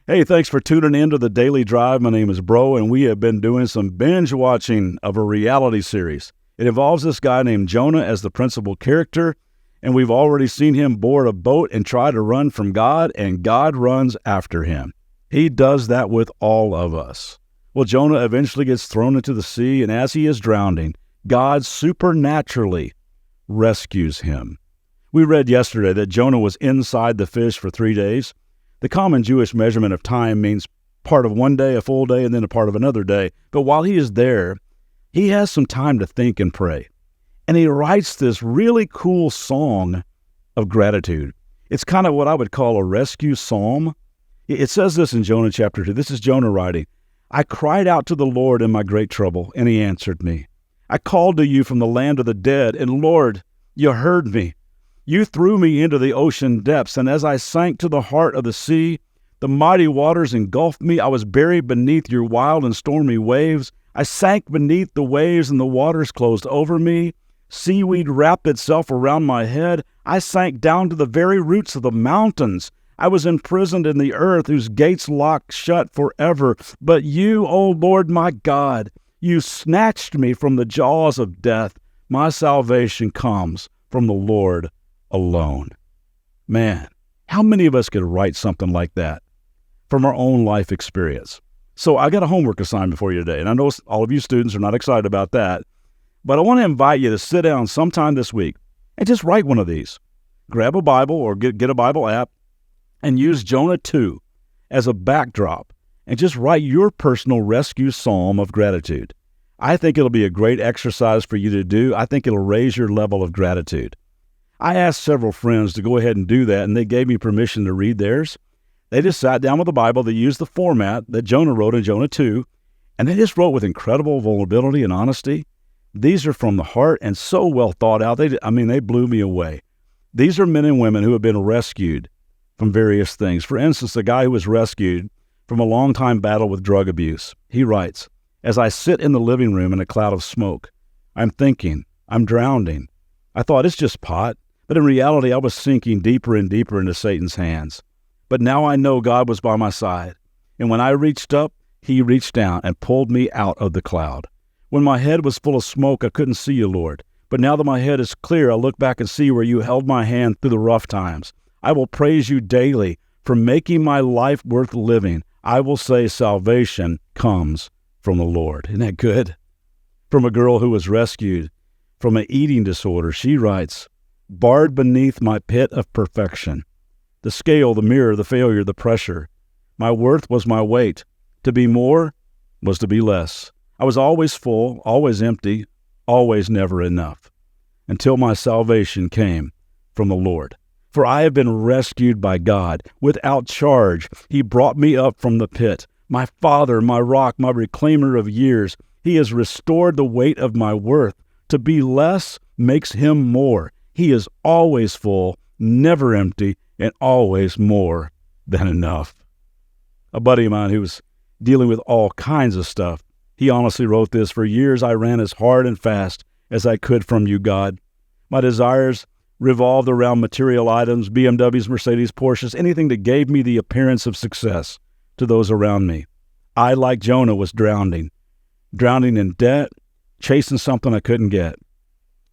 Hey, thanks for tuning in to the Daily Drive. My name is Bro, and we have been doing some binge watching of a reality series. It involves this guy named Jonah as the principal character, and we've already seen him board a boat and try to run from God, and God runs after him. He does that with all of us. Well, Jonah eventually gets thrown into the sea, and as he is drowning, God supernaturally rescues him. We read yesterday that Jonah was inside the fish for 3 days. The common Jewish measurement of time means part of one day, a full day, and then a part of another day. But while he is there, he has some time to think and pray. And he writes this really cool song of gratitude. It's kind of what I would call a rescue psalm. It says this in Jonah chapter 2. This is Jonah writing, "I cried out to the Lord in my great trouble, and he answered me. I called to you from the land of the dead, and Lord, you heard me. You threw me into the ocean depths, and as I sank to the heart of the sea, the mighty waters engulfed me. I was buried beneath your wild and stormy waves. I sank beneath the waves, and the waters closed over me. Seaweed wrapped itself around my head. I sank down to the very roots of the mountains. I was imprisoned in the earth, whose gates locked shut forever. But you, O Lord my God, you snatched me from the jaws of death. My salvation comes from the Lord alone." Man, how many of us could write something like that from our own life experience? So I got a homework assignment for you today, and I know all of you students are not excited about that, but I want to invite you to sit down sometime this week and just write one of these. Grab a Bible or get a Bible app and use Jonah 2 as a backdrop and just write your personal rescue psalm of gratitude. I think it'll be a great exercise for you to do. I think it'll raise your level of gratitude. I asked several friends to go ahead and do that, and they gave me permission to read theirs. They just sat down with the Bible. They used the format that Jonah wrote in Jonah 2, and they just wrote with incredible vulnerability and honesty. These are from the heart and so well thought out. They blew me away. These are men and women who have been rescued from various things. For instance, the guy who was rescued from a long-time battle with drug abuse. He writes, "As I sit in the living room in a cloud of smoke, I'm thinking, I'm drowning. I thought it's just pot. But in reality, I was sinking deeper and deeper into Satan's hands. But now I know God was by my side. And when I reached up, he reached down and pulled me out of the cloud. When my head was full of smoke, I couldn't see you, Lord. But now that my head is clear, I look back and see where you held my hand through the rough times. I will praise you daily for making my life worth living. I will say salvation comes from the Lord." Isn't that good? From a girl who was rescued from an eating disorder, she writes, "Barred beneath my pit of perfection, the scale, the mirror, the failure, the pressure. My worth was my weight. To be more was to be less. I was always full, always empty, always never enough, until my salvation came from the Lord. For I have been rescued by God. Without charge, he brought me up from the pit. My Father, my rock, my reclaimer of years. He has restored the weight of my worth. To be less makes him more. He is always full, never empty, and always more than enough." A buddy of mine who was dealing with all kinds of stuff, he honestly wrote this, "For years I ran as hard and fast as I could from you, God. My desires revolved around material items, BMWs, Mercedes, Porsches, anything that gave me the appearance of success to those around me. I, like Jonah, was drowning in debt, chasing something I couldn't get.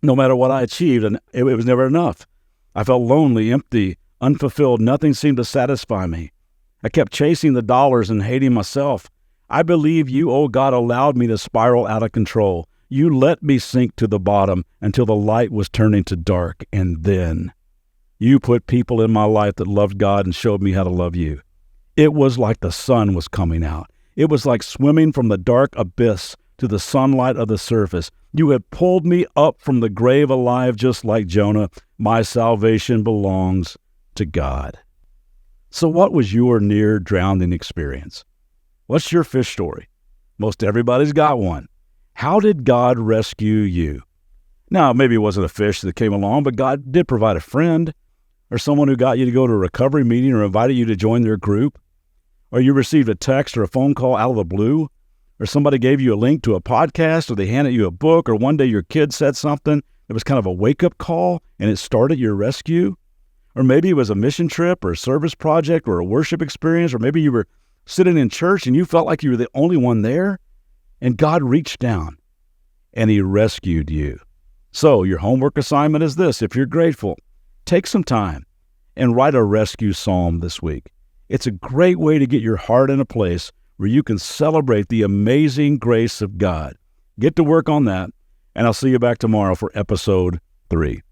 No matter what I achieved, and it was never enough. I felt lonely, empty, unfulfilled. Nothing seemed to satisfy me. I kept chasing the dollars and hating myself. I believe you, oh God, allowed me to spiral out of control. You let me sink to the bottom until the light was turning to dark, and then you put people in my life that loved God and showed me how to love you. It was like the sun was coming out. It was like swimming from the dark abyss to the sunlight of the surface. You had pulled me up from the grave alive, just like Jonah. My salvation belongs to God." So what was your near drowning experience? What's your fish story? Most everybody's got one. How did God rescue you? Now, maybe it wasn't a fish that came along, but God did provide a friend or someone who got you to go to a recovery meeting or invited you to join their group. Or you received a text or a phone call out of the blue. Or somebody gave you a link to a podcast, or they handed you a book, or one day your kid said something that was kind of a wake-up call, and it started your rescue. Or maybe it was a mission trip or a service project or a worship experience, or maybe you were sitting in church and you felt like you were the only one there, and God reached down and he rescued you. So your homework assignment is this. If you're grateful, take some time and write a rescue psalm this week. It's a great way to get your heart in a place where you can celebrate the amazing grace of God. Get to work on that, and I'll see you back tomorrow for episode 3.